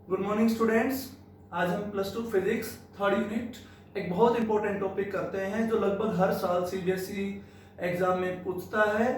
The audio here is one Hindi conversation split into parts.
Good morning students. आज हम plus two physics third unit एक बहुत इंपॉर्टेंट टॉपिक करते हैं जो लगभग हर साल सीबीएसई एग्जाम में पूछता है।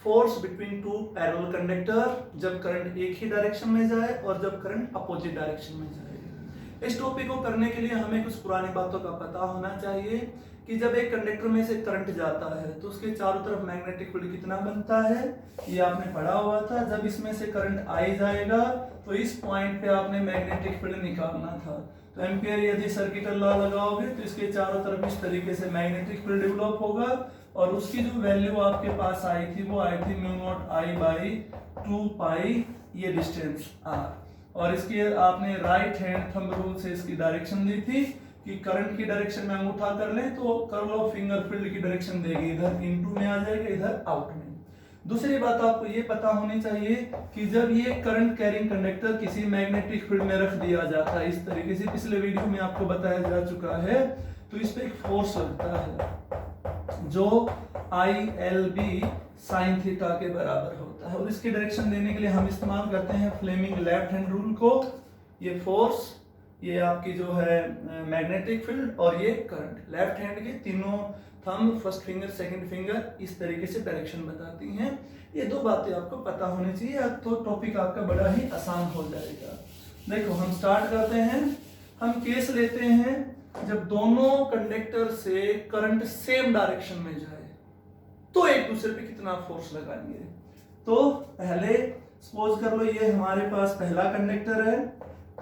Force between two parallel conductor, जब करंट एक ही डायरेक्शन में जाए और जब करंट अपोजिट डायरेक्शन में जाए। इस टॉपिक को करने के लिए हमें कुछ पुरानी बातों का पता होना चाहिए कि जब एक कंडक्टर में से करंट जाता है तो उसके चारों तरफ मैग्नेटिक फील्ड कितना बनता है, ये आपने पढ़ा हुआ था। जब इसमें से करंट आई जाएगा तो इस पॉइंट पे आपने मैग्नेटिक फील्ड निकालना था। तो एम्पियर यदि सर्किटल लॉ लगाओगे तो इसके चारों तरफ इस तरीके से मैग्नेटिक फील्ड डेवलप होगा और उसकी जो वैल्यू आपके पास आई थी वो आई थी म्यू नॉट आई बाई 2 पाई, ये डिस्टेंस आर। और इसकी आपने राइट हैंड थंब रूल से इसकी डायरेक्शन दी थी कि करंट की डायरेक्शन में अंगूठा कर लें तो कर्ल ऑफ फिंगर फील्ड की डायरेक्शन देगी, इधर इनटू में आ जाएगा, इधर आउट में। दूसरी बात आपको ये पता होनी चाहिए कि जब ये करंट कैरिंग कंडक्टर किसी मैग्नेटिक फील्ड में रख दिया जाता है इस तरीके से, पिछले वीडियो में आपको बताया जा चुका है, तो इस पे एक फोर्स लगता है जो ILB sin थीटा के बराबर होता है। और इसकी डायरेक्शन देने के लिए हम इस्तेमाल करते हैं फ्लेमिंग लेफ्ट हैंड रूल को। ये फोर्स, ये आपकी जो है मैग्नेटिक फील्ड और ये करंट, लेफ्ट हैंड के तीनों thumb, first finger, second finger इस तरीके से डायरेक्शन बताती हैं। ये दो बातें आपको पता होनी चाहिए, अब तो टॉपिक आपका बड़ा ही आसान हो जाएगा। देखो हम स्टार्ट करते हैं। हम केस लेते हैं जब दोनों कंडक्टर से करंट सेम डायरेक्शन में जाए तो एक दूसरे पे कितना फोर्स लगाएंगे। तो पहले सपोज कर लो ये हमारे पास पहला कंडक्टर है,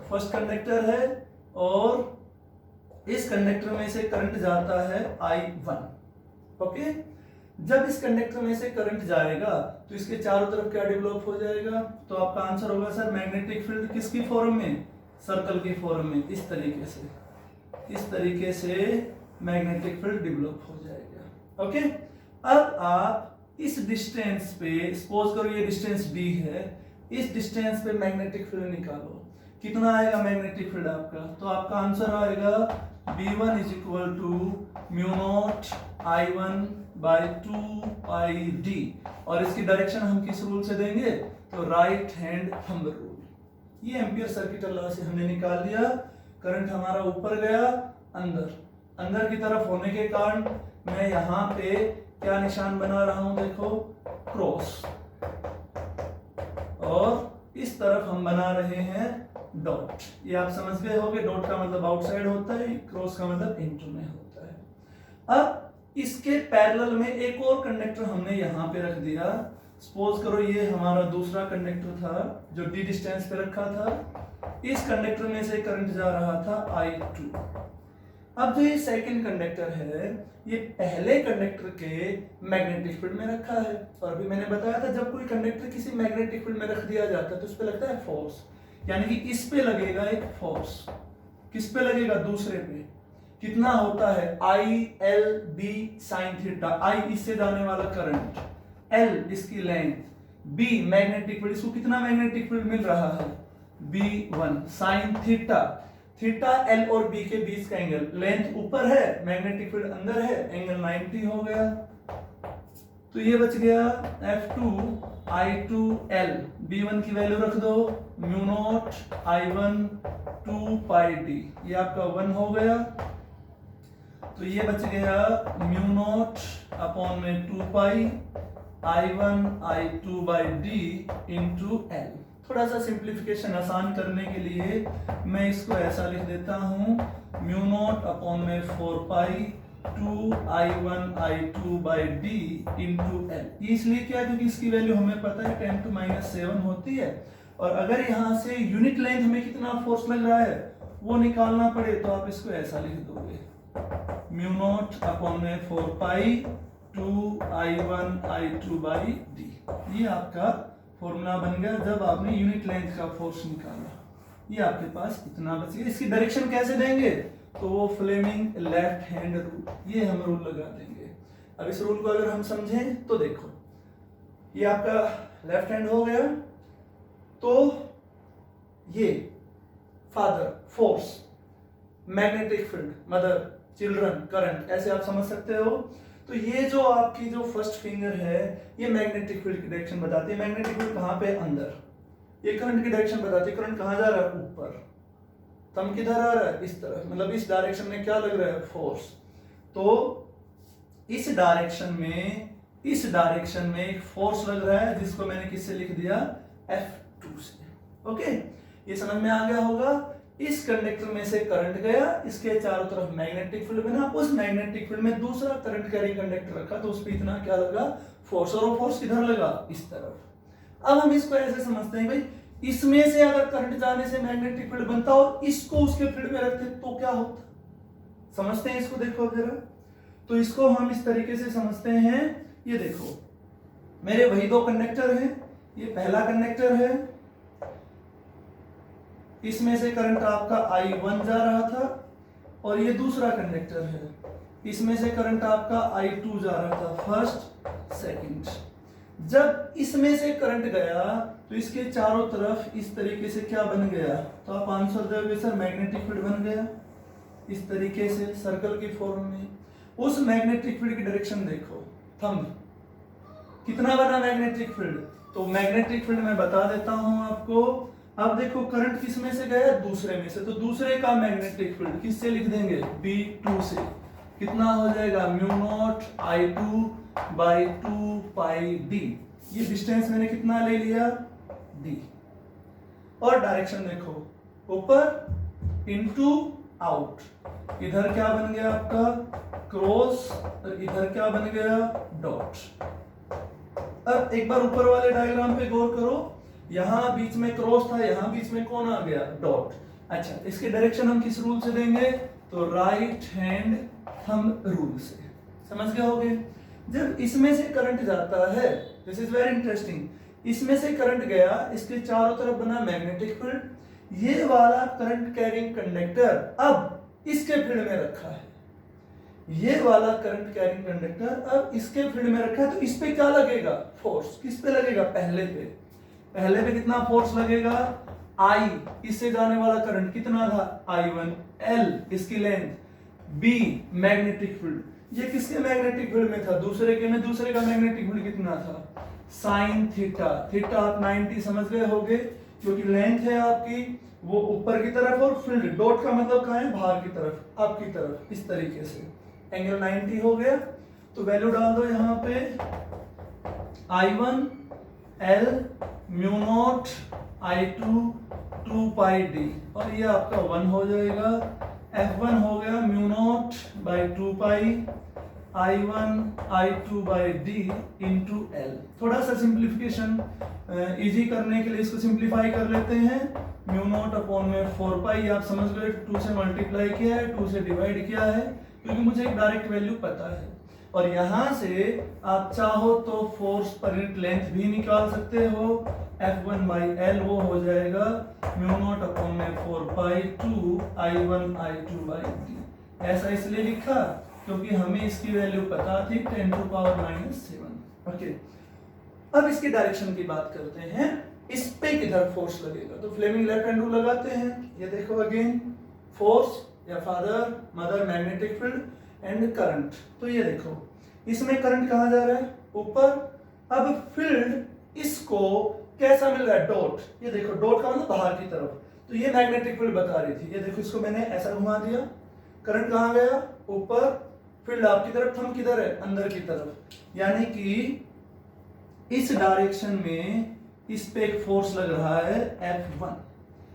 फर्स्ट कंडक्टर है और इस कंडक्टर में से करंट जाता है I1। ओके, जब इस कंडक्टर में से करंट जाएगा तो इसके चारों तरफ क्या डेवलप हो जाएगा, तो आपका आंसर होगा सर मैग्नेटिक फील्ड किसकी फॉर्म में, सर्कल की फॉर्म में। इस तरीके से मैग्नेटिक फील्ड डेवलप हो जाएगा। ओके, अब आप इस डिस्टेंस पे सपोज करो ये डिस्टेंस d है, इस डिस्टेंस पे मैग्नेटिक फील्ड निकालो, कितना आएगा मैग्नेटिक फील्ड आपका, तो आपका आंसर आएगा B1 is equal to mu naught I1 by 2 pi d। और इसकी डायरेक्शन हम किस रूल से देंगे, तो राइट हैंड थंब रूल। ये एम्पियर सर्किटल लॉ से हमने निकाल लिया। करंट हमारा ऊपर गया, अंदर की तरफ होने के कारण मैं यहाँ पे क्या निशान बना रहा हूं, देखो क्रॉस, और इस तरफ हम बना रहे हैं डॉट। ये आप समझ गए होंगे, डॉट का मतलब आउटसाइड होता है, क्रॉस का मतलब इनटू में होता है। अब इसके पैरेलल में एक और कंडक्टर हमने यहाँ पे रख दिया। सपोज करो ये हमारा दूसरा कंडक्टर था जो d डिस्टेंस पे रखा था। इस कंडक्टर में से करंट जा रहा था I2। अब जो ये सेकंड कंडक्टर है ये पहले कंडक्टर के मैग्नेटिक फील्ड में रखा है, और अभी मैंने बताया था जब कोई कंडक्टर किसी मैग्नेटिक फील्ड में रख दिया जाता है तो उस पे लगता है फोर्स, यानी कि इस पे लगेगा एक फोर्स। किस पे लगेगा, दूसरे पे। कितना होता है ILB sin थीटा, I इससे जाने वाला करंट, L इसकी लेंथ, B मैग्नेटिक फील्ड, इसको कितना मैग्नेटिक फील्ड मिल रहा है B1 sin theta. Theta L और B के बीच का एंगल, लेंथ ऊपर है, मैग्नेटिक फील्ड अंदर है, एंगल 90 हो गया। तो ये बच गया F2 I2L, B1 की वैल्यू रख दो mu naught I1 2 pi d, ये आपका 1 हो गया। तो ये बच गया म्यू नॉट अपॉन में 2 पाई I1 I2 by d into L। थोड़ा सा सिंप्लीफिकेशन आसान करने के लिए मैं इसको ऐसा लिख देता हूं, म्यू नॉट अपॉन में 4 pi 2 I1 I2 by d into L। ये इसलिए क्या, क्योंकि इसकी वैल्यू हमें पता है 10 to -7 होती है, और अगर यहाँ से यूनिट लेंथ हमें कितना फोर्स लग रहा है वो निकालना पड़े तो आप इसको ऐसा लिख दोगे, म्यू नॉट अपॉन में 4 pi 2 I1 I2 by d। ये आपका फॉर्मूला बन गया जब आपने यूनिट लेंथ का फोर्स निकाला। ये आपके पास इतना बच गया। इसकी डायरेक्शन कैसे देंगे, तो वो फ्लेमिंग लेफ्ट हैंड रूल, ये हम रूल लगा देंगे। अब इस रूल को अगर हम समझें तो देखो ये आपका लेफ्ट हैंड हो गया, तो ये father force, magnetic field mother, children current, ऐसे आप समझ सकते हो। तो ये जो आपकी जो फर्स्ट फिंगर है ये मैग्नेटिक फील्ड की डायरेक्शन बताती है। मैग्नेटिक फील्ड कहाँ पे, अंदर। ये करंट की डायरेक्शन बताती है, करंट कहाँ जा रहा है, ऊपर। थंब किधर आ रहा है, इस तरफ, मतलब इस डायरेक्शन में क्या लग रहा है, फोर्स। तो इस डायरेक्शन में एक फोर्स लग रहा है जिसको मैंने किससे लिख दिया, F2 से। ओके, ये समझ में आ गया होगा। इस कंडक्टर में से करंट गया, इसके चारों तरफ मैग्नेटिक फील्ड बना, उस मैग्नेटिक फील्ड में दूसरा करंट कैरिंग कंडक्टर रखा, तो उस पर इतना क्या लगा, फोर्स, और वो फोर्स किधर लगा, इस तरफ। अब हम इसको ऐसे समझते हैं भाई, इसमें से अगर करंट जाने से मैग्नेटिक फील्ड बनता और इसको उसके फील्ड में रखते तो क्या होता, समझते हैं इसको, देखो जरा। तो इसको हम इस तरीके से समझते हैं, ये देखो मेरे वही दो कंडक्टर हैं, ये पहला कंडक्टर है, इसमें से करंट आपका I1 जा रहा था, और ये दूसरा कंडक्टर है, इसमें से करंट आपका I2 जा रहा था, फर्स्ट सेकंड। जब इसमें से करंट गया तो इसके चारों तरफ इस तरीके से क्या बन गया, तो आप आंसर दोगे सर मैग्नेटिक फील्ड बन गया, इस तरीके से सर्कल की फॉर्म में। उस मैग्नेटिक फील्ड की डायरेक्शन देखो, थंब कितना बना मैग्नेटिक फील्ड, तो मैग्नेटिक फील्ड मैं बता देता हूं आपको। अब देखो करंट किस में से गया, दूसरे में से, तो दूसरे का मैग्नेटिक फील्ड किससे लिख देंगे, B2 से। कितना हो जाएगा, μ0 I2 by 2 pi d। ये डिस्टेंस मैंने कितना ले लिया, d। और डायरेक्शन देखो, ऊपर इनटू आउट, इधर क्या बन गया आपका क्रॉस, और इधर क्या बन गया डॉट। अब एक बार ऊपर वाले डायग्राम पे गौर करो, यहां बीच में क्रॉस था, यहां बीच में कौन आ गया, डॉट। अच्छा, इसके डायरेक्शन हम किस रूल से देंगे, तो राइट हैंड थंब रूल से, समझ गए होगे। जब इसमें से करंट जाता है, दिस इज वेरी इंटरेस्टिंग, इसमें से करंट गया, इसके चारों तरफ बना मैग्नेटिक फील्ड, ये वाला करंट कैरिंग कंडक्टर अब इसके फील्ड में रखा है, ये वाला करंट कैरिंग कंडक्टर अब इसके फील्ड में रखा है, तो इस पे क्या लगेगा, फोर्स। किस पे लगेगा, पहले पे कितना फोर्स लगेगा, I, इससे जाने वाला करंट कितना था, I1, L इसकी लेंथ, B मैग्नेटिक फील्ड, ये किसके मैग्नेटिक फील्ड में था, दूसरे के में, दूसरे का मैग्नेटिक फील्ड कितना था, साइन थीटा। थीटा आप 90 समझ गए होगे, क्योंकि लेंथ है आपकी वो ऊपर की तरफ, और फील्ड डॉट का मतलब कहां है, बाहर की तरफ, आपकी तरफ, इस तरीके से एंगल 90 हो गया। तो वैल्यू डाल दो यहाँ पे, I1 L μ0 I2 2 pi d, और ये आपका 1 हो जाएगा, F1 हो गया μ0 by 2 pi I1 I2 by d into L। थोड़ा सा सिंप्लीफिकेशन इजी करने के लिए इसको सिंप्लीफाई कर लेते हैं, μ0 अपॉन में 4 पाई, आप समझ गए 2 से मल्टीप्लाई किया है, 2 से डिवाइड किया है, क्योंकि मुझे एक डायरेक्ट वैल्यू पता है। और यहां से आप चाहो तो फोर्स पर यूनिट लेंथ भी निकाल सकते हो, F1 by L वो हो जाएगा μ0 अपॉन में 4 pi 2 I1 I2 by d। ऐसा इसलिए लिखा क्योंकि हमें इसकी वैल्यू पता थी 10 to power -7। ओके, अब इसकी डायरेक्शन की बात करते हैं, इस पे किधर फोर्स लगेगा, तो फ्लेमिंग लेफ्ट हैंड रूल लगाते हैं। ये देखो अगेन, फोर्स या father mother magnetic field and current. तो ये देखो इसमें करंट कहां जा रहा है, ऊपर। अब फील्ड इसको कैसा मिल रहा है, डॉट। ये देखो डॉट का मतलब बाहर की तरफ, तो ये मैग्नेटिक फील्ड बता रही थी। ये देखो इसको मैंने ऐसा घुमा दिया, करंट कहां गया, ऊपर, फील्ड आपकी तरफ, थंब किधर है, अंदर की तरफ। यानी कि इस डायरेक्शन में इस पे एक फोर्स लग रहा है F1।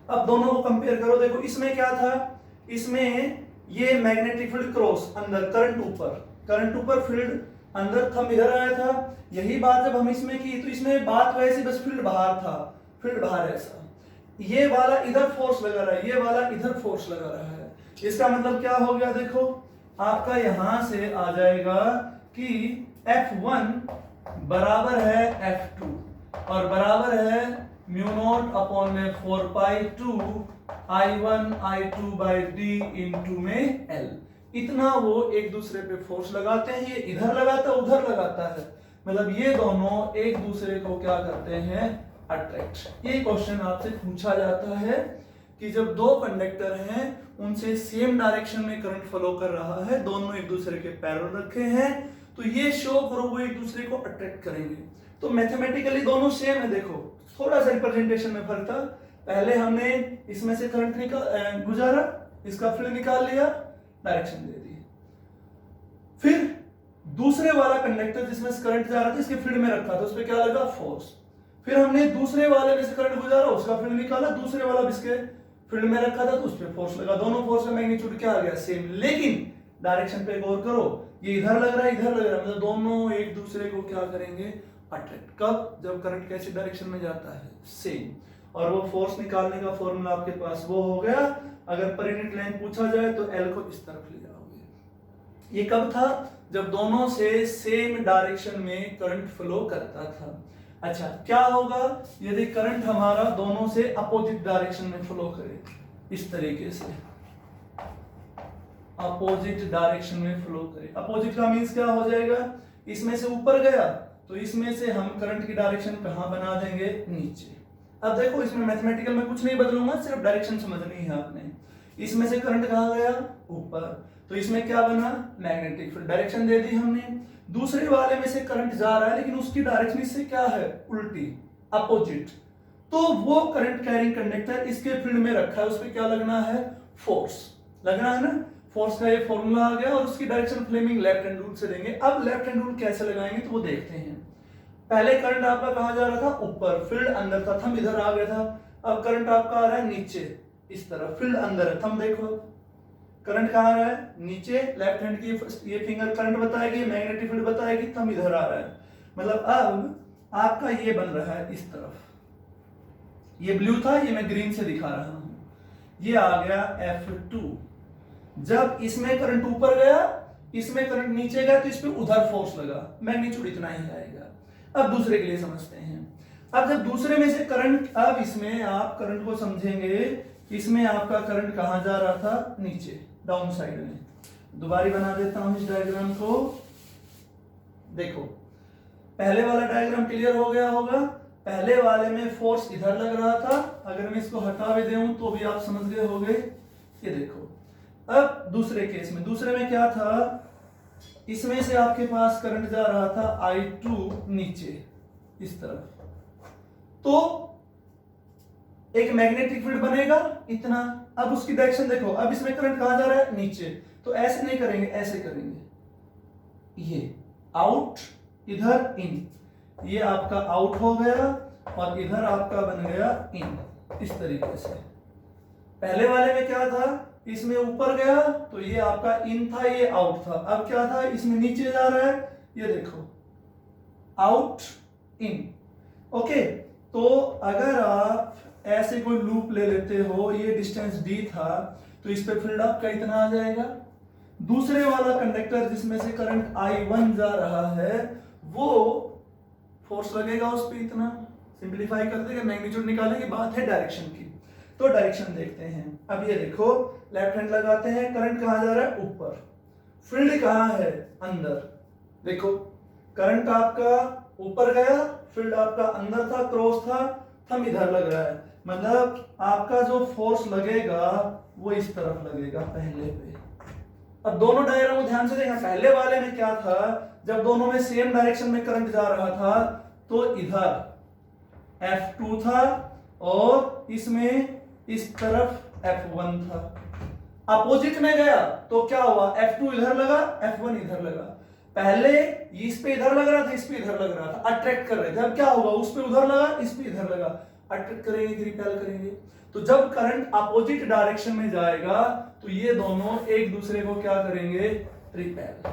अब दोनों को कंपेयर करो, देखो इसमें क्या था, इसमें ये मैग्नेटिक फील्ड क्रॉस, अंदर, करंट ऊपर फील्ड अंदर, थंब इधर आया था। यही बात जब हम इसमें की तो इसमें बात वैसी, बस फील्ड बाहर था, फील्ड बाहर ऐसा, ये वाला इधर फोर्स लगा रहा है, ये वाला इधर फोर्स लगा रहा है। इसका मतलब क्या हो गया, देखो आपका यहां से आ जाएगा कि F1 बराबर है F2 और बराबर है μ0 अपॉन में 4 pi 2 I1 I2 by d into में L। इतना वो एक दूसरे पे फोर्स लगाते हैं, ये इधर लगाता है उधर लगाता है, मतलब ये दोनों एक दूसरे को क्या करते हैं, अट्रैक्ट। ये क्वेश्चन आपसे पूछा जाता है कि जब दो कंडक्टर हैं उनसे सेम डायरेक्शन में करंट फ्लो कर रहा है, दोनों एक दूसरे के पैरेलल रखे हैं, तो ये शो करो वो एक दूसरे को अट्रैक्ट करेंगे। तो मैथमेटिकली दोनों सेम है, देखो थोड़ा सा रिप्रेजेंटेशन में फर्क था, पहले हमने इसमें से करंट गुजारा, इसका फील्ड निकाल लिया, डायरेक्शन दे दी। फिर दूसरे वाला कंडक्टर जिसमें से करंट जा रहा था इसके फील्ड में रखा था, उस पर क्या लगा, फोर्स। फिर हमने दूसरे वाले में से करंट गुजारा, उसका फील्ड निकाला, दूसरे वाला जिसके फील्ड में रखा था तो उस पर फोर्स लगा। दोनों फोर्स का मैग्नीट्यूड क्या आ गया, सेम। लेकिन डायरेक्शन पे गौर करो, ये इधर लग रहा है, इधर लग रहा है, मतलब दोनों एक दूसरे को क्या करेंगे, अट्रैक्ट। कब, जब करंट कैसी डायरेक्शन में जाता है, सेम। और वो फोर्स निकालने का फॉर्मूला आपके पास वो हो गया। अगर पर यूनिट लेंथ पूछा जाए तो एल को इस तरफ ले जाओगे। ये कब था, जब दोनों से सेम डायरेक्शन में करंट फ्लो करता था। अच्छा, क्या होगा यदि करंट हमारा दोनों से अपोजिट डायरेक्शन में फ्लो करे, इस तरीके से अपोजिट डायरेक्शन में फ्लो करे। अपोजिट का मींस क्या हो जाएगा, इसमें से ऊपर गया तो इसमें से हम करंट की डायरेक्शन कहां बना देंगे, नीचे। अब देखो इसमें मैथमेटिकल में कुछ नहीं बदलूंगा, सिर्फ डायरेक्शन समझनी है आपने। इसमें से करंट कहां गया, ऊपर, तो इसमें क्या बना, मैग्नेटिक फील्ड। डायरेक्शन दे दी हमने। दूसरे वाले में से करंट जा रहा है लेकिन उसकी डायरेक्शन इससे क्या है, उल्टी, अपोजिट। तो वो करंट कैरिंग कंडक्टर इसके फील्ड में रखा है, उस पर क्या लगना है, फोर्स लगना है ना। फोर्स का ये फॉर्मूला आ गया और उसकी direction Fleming left hand rule से देंगे। अब लेफ्ट हैंड रूल कैसे लगाएंगे तो वो देखते हैं। पहले करंट आपका कहां जा रहा था, ऊपर, फील्ड अंदर था, थंब इधर आ गया था। अब करंट आपका आ रहा है नीचे, इस तरफ, फील्ड अंदर है, थंब देखो, करंट कहां आ रहा है, नीचे। लेफ्ट हैंड की ये फिंगर करंट बताएगी, मैग्नेटिक फील्ड बताएगी, थंब इधर आ रहा है। मतलब अब आपका ये बन रहा है इस तरफ, ये ब्लू था, ये मैं ग्रीन से दिखा रहा हूं, ये आ गया F2। जब इसमें करंट ऊपर गया, इसमें करंट नीचे गया तो इस पे उधर फोर्स लगा, मैग्नीट्यूड इतना ही आएगा। अब दूसरे के लिए समझते हैं। अब जब दूसरे में से करंट, अब इसमें आप करंट को समझेंगे, इसमें आपका करंट कहां जा रहा था, नीचे, डाउन साइड में। दोबारा बना देता हूं इस डायग्राम को, देखो पहले वाला डायग्राम क्लियर हो गया होगा। पहले वाले में फोर्स इधर लग रहा था, अगर मैं इसको हटा भी दूं तो भी आप समझ गए होंगे। ये देखो, अब दूसरे केस में, दूसरे में क्या था, इसमें से आपके पास करंट जा रहा था I2 नीचे, इस तरफ, तो एक मैग्नेटिक फील्ड बनेगा इतना। अब उसकी डायरेक्शन देखो, अब इसमें करंट कहां जा रहा है, नीचे, तो ऐसे नहीं करेंगे, ऐसे करेंगे, ये आउट, इधर इन, ये आपका आउट हो गया और इधर आपका बन गया इन, इस तरीके से। पहले वाले में क्या था, इसमें ऊपर गया तो ये आपका इन था, ये आउट था। अब क्या था, इसमें नीचे जा रहा है, ये देखो, आउट इन। ओके, तो अगर आप ऐसे कोई लूप ले लेते हो, ये डिस्टेंस d था, तो इस पे फील्ड आपका इतना आ जाएगा। दूसरे वाला कंडक्टर जिसमें से करंट I1 जा रहा है, वो फोर्स लगेगा उस पे इतना। सिंपलीफाई कर देंगे, मैग्नीट्यूड निकालेंगे, बात है डायरेक्शन की। तो डायरेक्शन देखते हैं। अब ये देखो, लेफ्ट हैंड लगाते हैं, करंट कहां जा रहा है, ऊपर, फील्ड कहां है, अंदर। देखो करंट आपका ऊपर गया, फील्ड आपका अंदर था, क्रॉस था, थंब इधर लग रहा है, मतलब आपका जो फोर्स लगेगा वो इस तरफ लगेगा पहले पे। अब दोनों डायग्राम को ध्यान से देखना। पहले वाले में क्या था, जब दोनों में सेम डायरेक्शन में करंट जा रहा था तो इधर F2 था और इसमें इस तरफ F1 था। अपोजिट में गया तो क्या हुआ, F2 इधर लगा, F1 इधर लगा। पहले इस पे इधर लग रहा था, इस पे इधर लग रहा था, अट्रैक्ट कर रहे थे। अब क्या होगा, उस पे उधर लगा, इस पे इधर लगा, अट्रैक्ट करेंगे कि रिपेल करेंगे। तो जब करंट अपोजिट डायरेक्शन में जाएगा तो ये दोनों एक दूसरे को क्या करेंगे, रिपेल।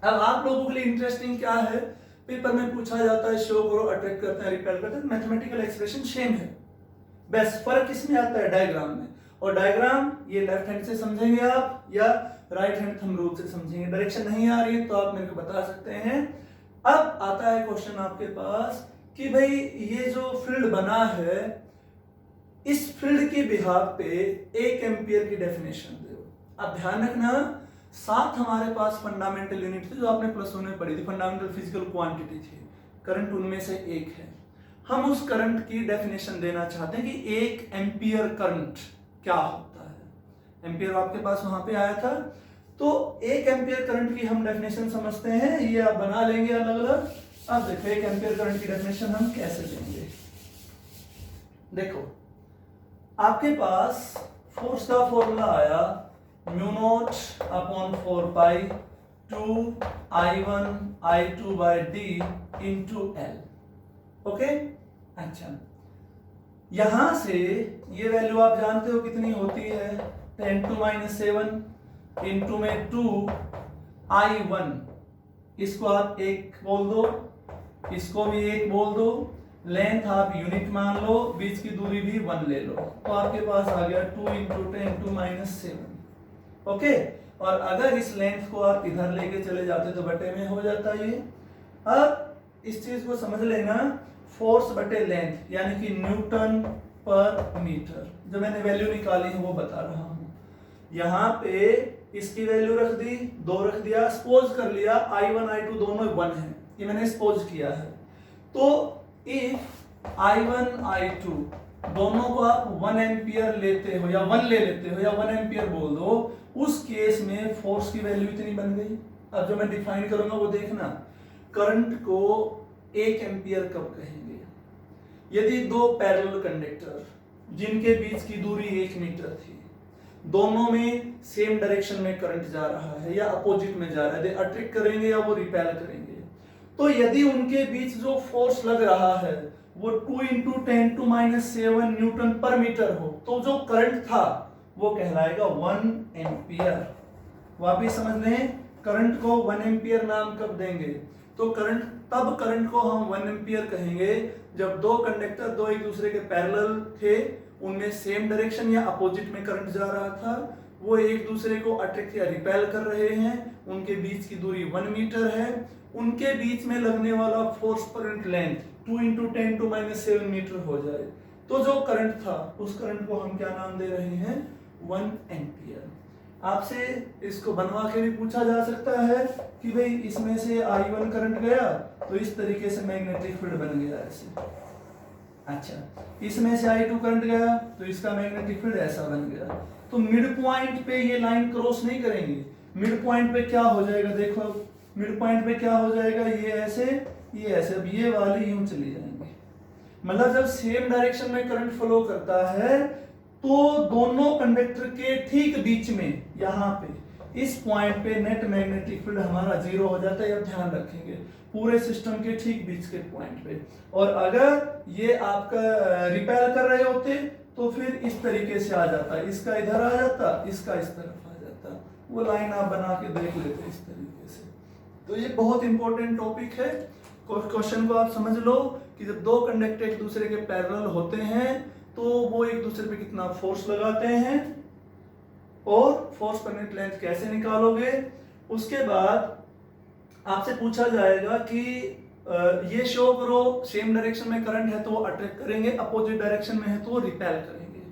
अब आप लोगों के लिए इंटरेस्टिंग क्या है, पेपर में पूछा जाता है शो करो, अट्रैक्ट करते हैं, रिपेल करते हैं, मैथमेटिकल एक्सप्रेशन सेम है, बस फर्क किसमें आता है, डायग्राम में। और डायग्राम ये लेफ्ट हैंड से समझेंगे आप या राइट हैंड थंब रूल से समझेंगे। डायरेक्शन नहीं आ रही है तो आप मेरे को बता सकते हैं। अब आता है क्वेश्चन आपके पास कि भाई ये जो फील्ड बना है, इस फील्ड के बिहाफ पे 1 एम्पियर की डेफिनेशन दो। अब ध्यान रखना, साथ हमारे पास फंडामेंटल यूनिट थी जो आपने +1 में पढ़ी थी, फंडामेंटल फिजिकल क्वांटिटी थी, करंट उनमें से एक है। हम उस करंट की डेफिनेशन देना चाहते हैं कि 1 एम्पियर करंट क्या होता है। एम्पियर आपके पास वहां पे आया था, तो 1 एम्पियर करंट की हम डेफिनेशन समझते हैं, ये आप बना लेंगे अलग अलग। अब देखो 1 एम्पियर करंट की डेफिनेशन हम कैसे देंगे। देखो आपके पास फोर्स का फॉर्मूला आया mu naught upon 4 pi 2 I1 I2 by d into l. Okay, अच्छा यहां से ये वैल्यू आप जानते हो कितनी होती है, 10 टू -7 इंटू में 2 I1, इसको आप 1 बोल दो, इसको भी 1 बोल दो, लेंथ आप यूनिट मान लो, बीच की दूरी भी 1 ले लो, तो आपके पास आ गया 2 इंटू 10 टू -7। ओके, और अगर इस लेंथ को आप इधर लेके चले जाते तो बटे में हो जाता ये। अब इस चीज को समझ लेना, फोर्स बटे लेंथ यानी कि न्यूटन पर मीटर, जो मैंने वैल्यू निकाली है वो बता रहा हूं। यहां पे इसकी वैल्यू रख दी, 2 रख दिया, सपोज कर लिया I1 I2 दोनों 1 है, ये मैंने सपोज किया है। तो इफ I1 I2 दोनों को आप 1 एम्पियर लेते हो या 1 ले लेते हो या 1 एम्पियर बोल दो, उस केस में फोर्स की वैल्यू इतनी बन गई। अब जो मैं डिफाइन करूंगा वो देखना, करंट को 1 एम्पियर कब कहेंगे, यदि 2 पैरेलल कंडक्टर जिनके बीच की दूरी 1 मीटर थी, दोनों में सेम डायरेक्शन में करंट जा रहा है या अपोजिट में जा रहा है, दे अट्रैक्ट करेंगे या वो रिपेल करेंगे। तो यदि उनके बीच जो फोर्स लग रहा है वो 2 इंटू 10 टू -7 न्यूटन पर मीटर हो, तो जो करंट था वो कहलाएगा 1 एम्पियर। वापिस समझ लें, करंट को 1 एम्पियर नाम कब देंगे, तो करंट को हम 1 एम्पियर कहेंगे जब 2 कंडक्टर दो एक दूसरे के पैरेलल थे, उनमें सेम डायरेक्शन या अपोजिट में करंट जा रहा था, वो एक दूसरे को अट्रैक्ट या रिपेल कर रहे हैं, उनके बीच की दूरी 1 मीटर है, उनके बीच में लगने वाला फोर्स पर unit length 2 into 10 to -7 metre हो जाए, तो जो करंट था उस करंट को हम क्या नाम दे रहे हैं, 1 एम्पियर। आपसे इसको बनवा के भी पूछा जा सकता है कि भाई इसमें से I1 करंट गया तो इस तरीके से मैग्नेटिक फील्ड बन गया ऐसे, अच्छा इसमें से I2 करंट गया तो इसका मैग्नेटिक फील्ड ऐसा बन गया। तो मिड पॉइंट पे ये लाइन क्रॉस नहीं करेंगे, मिड पॉइंट पे क्या हो जाएगा, देखो मिड पॉइंट पे क्या हो जाएगा, ये ऐसे ये ऐसे, अब ये वाली यूं चली जाएंगे। मतलब जब सेम डायरेक्शन में करंट फ्लो करता है तो दोनों कंडक्टर के ठीक बीच में यहाँ पे इस पॉइंट पे नेट मैग्नेटिक फील्ड हमारा 0 हो जाता है। अब ध्यान रखेंगे पूरे सिस्टम के ठीक बीच के पॉइंट पे, और अगर ये आपका रिपेल कर रहे होते तो फिर इस तरीके से आ जाता, इसका इधर आ जाता, इसका इस तरफ आ जाता, वो लाइन आप बना के देख लेते इस तरीके से। तो ये बहुत इंपॉर्टेंट टॉपिक है, क्वेश्चन को आप समझ लो कि जब 2 कंडक्टर एक दूसरे के पैरेलल होते हैं तो वो एक दूसरे पे कितना फोर्स लगाते हैं और फोर्स पर नेट लेंथ कैसे निकालोगे। उसके बाद आपसे पूछा जाएगा कि ये शो करो सेम डायरेक्शन में करंट है तो वो अट्रैक्ट करेंगे, अपोजिट डायरेक्शन में है तो वो रिपेल करेंगे।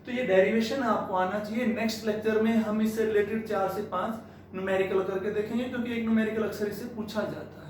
तो ये डेरिवेशन आपको आना चाहिए। नेक्स्ट लेक्चर में हम इससे रिलेटेड 4 से 5 न्यूमेरिकल करके देखेंगे, क्योंकि एक न्यूमेरिकल अक्सर इससे पूछा जाता है।